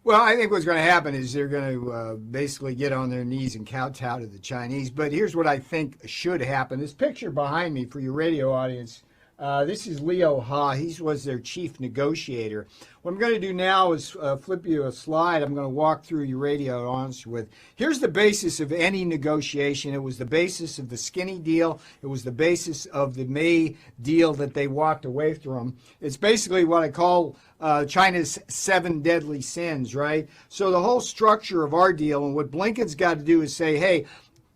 Well, I think what's going to happen is they're going to basically get on their knees and kowtow to the Chinese. But here's what I think should happen. This picture behind me for your radio audience, this is Leo Ha. He was their chief negotiator. What I'm going to do now is flip you a slide. I'm going to walk through your radio audience with. Here's the basis of any negotiation. It was the basis of the skinny deal. It was the basis of the May deal that they walked away from. It's basically what I call China's 7 deadly sins, right? So the whole structure of our deal and what Blinken's got to do is say, hey,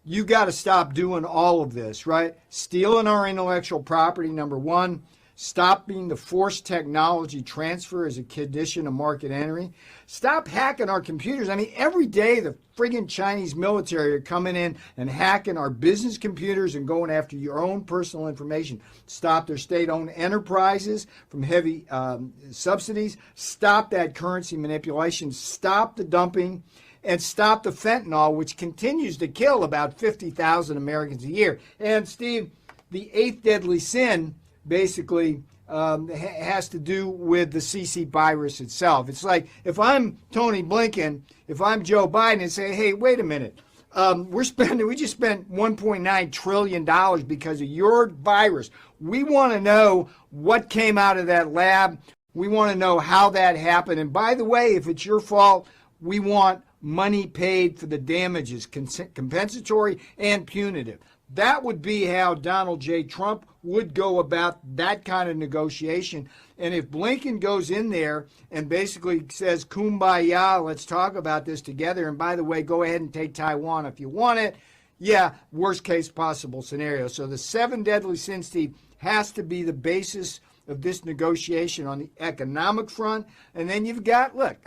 you got to stop doing all of this, right? Stealing our intellectual property, number one. Stopping the forced technology transfer as a condition of market entry. Stop hacking our computers. I mean, every day the friggin' Chinese military are coming in and hacking our business computers and going after your own personal information. Stop their state-owned enterprises from heavy subsidies. Stop that currency manipulation. Stop the dumping. And stop the fentanyl, which continues to kill about 50,000 Americans a year. And, Steve, the 8th deadly sin basically has to do with the CC virus itself. It's like if I'm Tony Blinken, if I'm Joe Biden and say, hey, wait a minute, we just spent $1.9 trillion because of your virus. We want to know what came out of that lab. We want to know how that happened. And by the way, if it's your fault, we want money paid for the damages, compensatory and punitive. That would be how Donald J. Trump would go about that kind of negotiation. And if Blinken goes in there and basically says, kumbaya, let's talk about this together. And by the way, go ahead and take Taiwan if you want it. Yeah, worst case possible scenario. So the 7 deadly sins, Steve, has to be the basis of this negotiation on the economic front. And then you've got, look,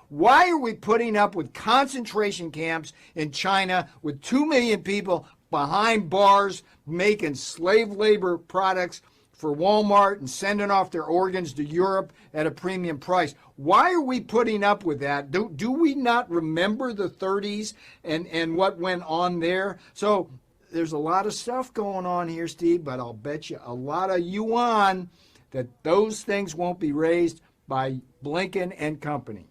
why are we putting up with concentration camps in China with 2 million people behind bars making slave labor products for Walmart and sending off their organs to Europe at a premium price? Why are we putting up with that? Do we not remember the 30s and what went on there? So there's a lot of stuff going on here, Steve, but I'll bet you a lot of yuan that those things won't be raised by Blinken and company.